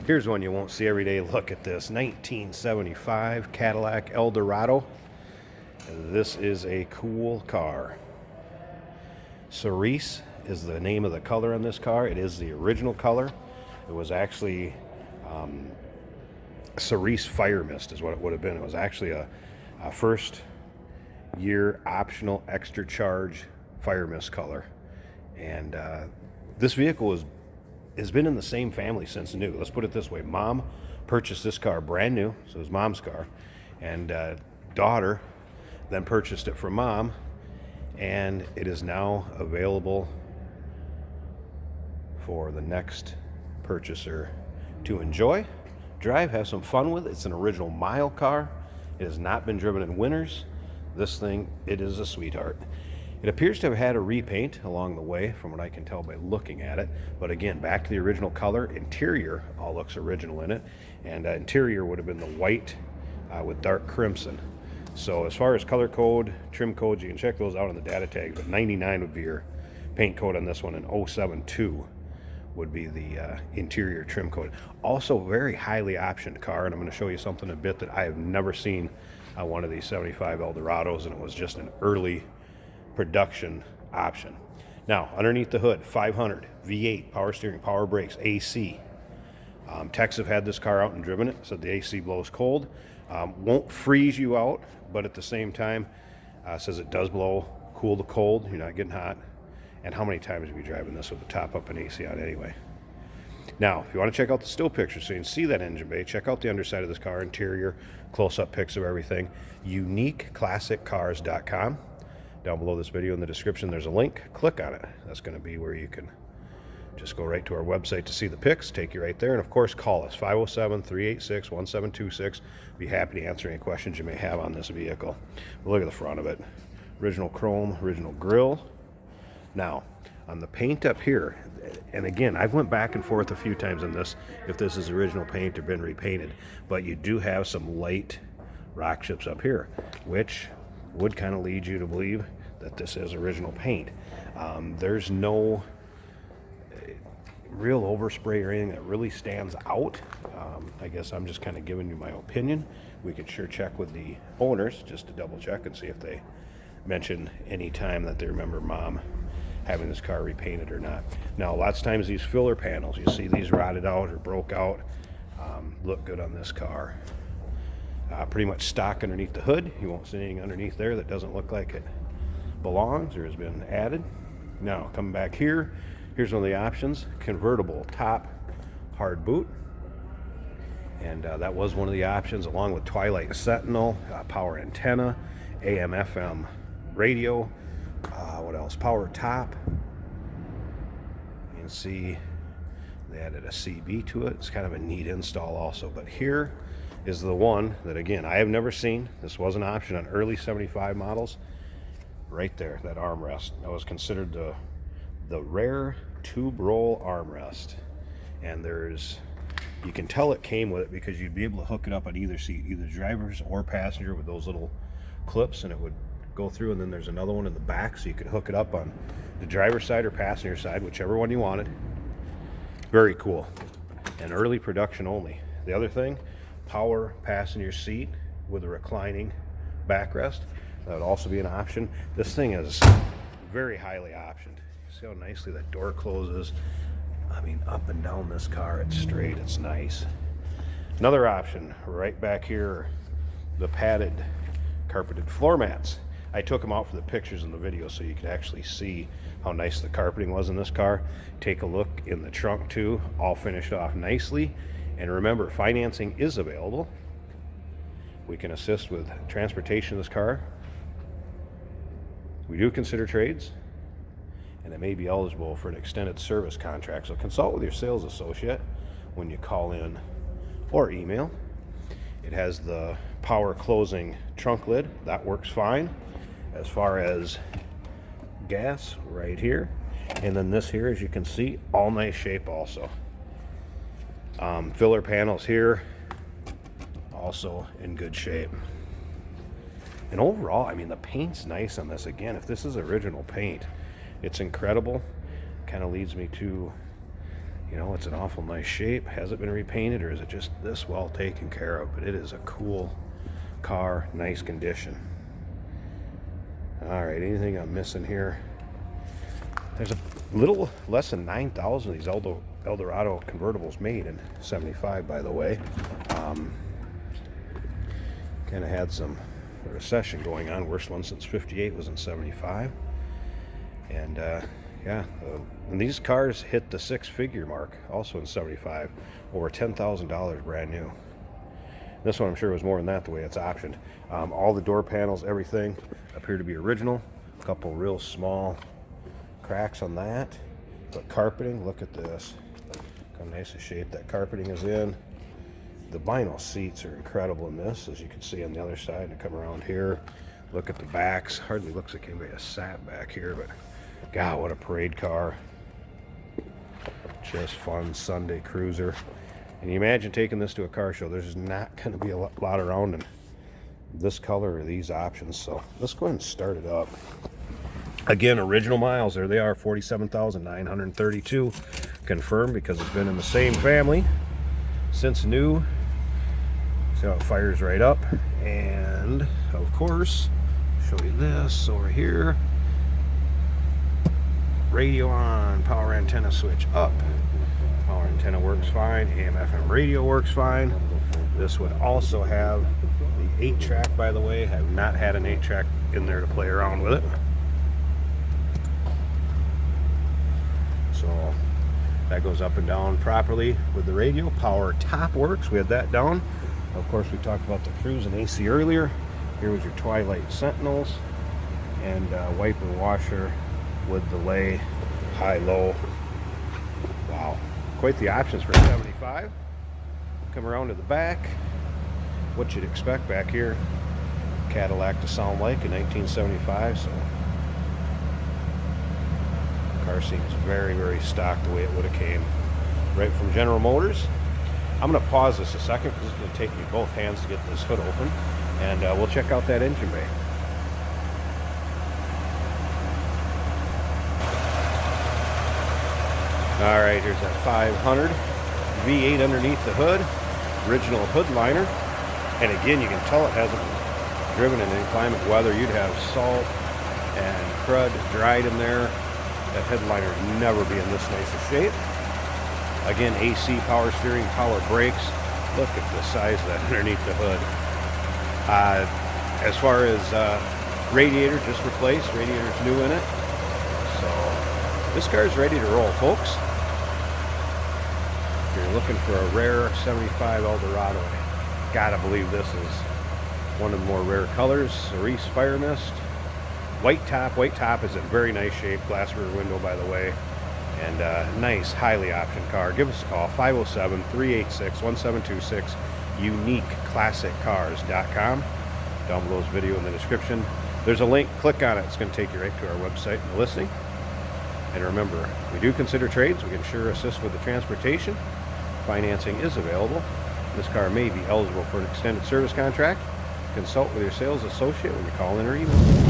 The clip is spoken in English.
Here's one you won't see every day. Look at this 1975 Cadillac Eldorado. This is a cool car. Cerise is the name of the color on this car. It is the original color. It was actually Cerise Fire Mist is what it would have been. It was actually a first year optional extra charge fire mist color. And this vehicle has been in the same family since new. Let's put it this way. Mom purchased this car brand new, so it was mom's car. And daughter then purchased it from mom, and it is now available for the next purchaser to enjoy, drive, have some fun with. It's an original mile car. It has not been driven in winters. This thing, it is a sweetheart. It appears to have had a repaint along the way, from what I can tell by looking at it. But again, back to the original color. Interior all looks original in it. And interior would have been the white with dark crimson. So as far as color code, trim codes, you can check those out on the data tags. But 99 would be your paint code on this one, and 072 would be the interior trim code. Also, very highly optioned car, and I'm going to show you something in a bit that I have never seen on one of these 75 Eldorados, and it was just an early production option. Now, underneath the hood, 500, V8, power steering, power brakes, AC. Techs have had this car out and driven it, so the AC blows cold. Won't freeze you out, but at the same time, says it does blow cool to cold. You're not getting hot. And how many times have you driving this with the top up and AC on anyway? Now, if you want to check out the still pictures so you can see that engine bay, check out the underside of this car, interior, close-up pics of everything. UniqueClassicCars.com. Down below this video in the description, there's a link. Click on it. That's going to be where you can just go right to our website to see the pics, take you right there. And of course, call us, 507-386-1726. Be happy to answer any questions you may have on this vehicle. But look at the front of it. Original chrome, original grille. Now, on the paint up here, and again, I've went back and forth a few times on this, if this is original paint or been repainted, but you do have some light rock chips up here, which would kind of lead you to believe that this is original paint. There's no real overspray or anything that really stands out. I guess I'm just kind of giving you my opinion. We could sure check with the owners just to double check and see if they mention any time that they remember mom having this car repainted or not. Now, lots of times these filler panels, you see these rotted out or broke out, look good on this car. Pretty much stock underneath the hood. You won't see anything underneath there that doesn't look like it belongs or has been added. Now, coming back here, here's one of the options. Convertible top, hard boot. And that was one of the options, along with Twilight Sentinel, power antenna, AM, FM radio. What else? Power top. You can see they added a CB to it. It's kind of a neat install also. But here is the one that, again, I have never seen. This was an option on early 75 models. Right there, that armrest. That was considered the rare tube roll armrest. And you can tell it came with it because you'd be able to hook it up on either seat, either driver's or passenger, with those little clips, and it would go through. And then there's another one in the back, so you could hook it up on the driver's side or passenger side, whichever one you wanted. Very cool. And early production only. The other thing, power passenger seat with a reclining backrest. That would also be an option. This thing is very highly optioned. See how nicely that door closes. I mean, up and down this car, it's straight, it's nice. Another option right back here, the padded carpeted floor mats. I took them out for the pictures in the video so you could actually see how nice the carpeting was in this car. Take a look in the trunk too, all finished off nicely. And remember, financing is available. We can assist with transportation of this car. We do consider trades, and it may be eligible for an extended service contract. So consult with your sales associate when you call in or email. It has the power closing trunk lid. That works fine. As far as gas, right here. And then this here, as you can see, all nice shape also. Filler panels here, also in good shape. And overall, I mean, the paint's nice on this. Again, if this is original paint, it's incredible. Kind of leads me to You know, it's an awful nice shape. Has it been repainted, or is it just this well taken care of? But it is a cool car, nice condition. All right, anything I'm missing here? There's a little less than 9,000 of these Eldorado convertibles made in 75, by the way. Kind of had some recession going on. Worst one since 58 was in 75. And yeah, and these cars hit the six-figure mark also in 75. Over $10,000 brand new. This one I'm sure was more than that, the way it's optioned. All the door panels, everything appear to be original. A couple real small cracks on that. But carpeting, look at this. How nice a shape that carpeting is in. The vinyl seats are incredible in this, as you can see on the other side. And come around here, look at the backs. Hardly looks like anybody has sat back here, but God, what a parade car. Just fun Sunday cruiser. And you imagine taking this to a car show, there's not going to be a lot around in this color or these options. So let's go ahead and start it up. Again, original miles, there they are, 47,932. Confirmed because it's been in the same family since new. See how it fires right up. And of course, show you this over here. Radio on, power antenna switch up. Power antenna works fine. AM/FM radio works fine. This would also have the 8-track, by the way. I have not had an 8-track in there to play around with it. So that goes up and down properly with the radio. Power top works. We had that down. Of course, we talked about the cruise and AC earlier. Here was your Twilight Sentinels and wiper washer with delay, high, low. Wow, quite the options for 75. Come around to the back. What you'd expect back here. Cadillac to sound like in 1975. So car seems very, very stock the way it would have came right from General Motors. I'm going to pause this a second because it's going to take me both hands to get this hood open, and we'll check out that engine bay. All right, here's that 500 V8 underneath the hood, original hood liner, and again you can tell it hasn't been driven in inclement weather. You'd have salt and crud dried in there. That headliner would never be in this nice a shape. Again, AC, power steering, power brakes. Look at the size of that underneath the hood. As far as radiator, just replaced. Radiator's new in it. So this car's ready to roll, folks. If you're looking for a rare 75 Eldorado, I gotta believe this is one of the more rare colors. Cerise Fire Mist. White top. White top is in very nice shape. Glass rear window, by the way. And nice, highly optioned car. Give us a call, 507-386-1726, uniqueclassiccars.com. Down below this video in the description. There's a link. Click on it. It's going to take you right to our website and the listing. And remember, we do consider trades. We can sure assist with the transportation. Financing is available. This car may be eligible for an extended service contract. Consult with your sales associate when you call in or email.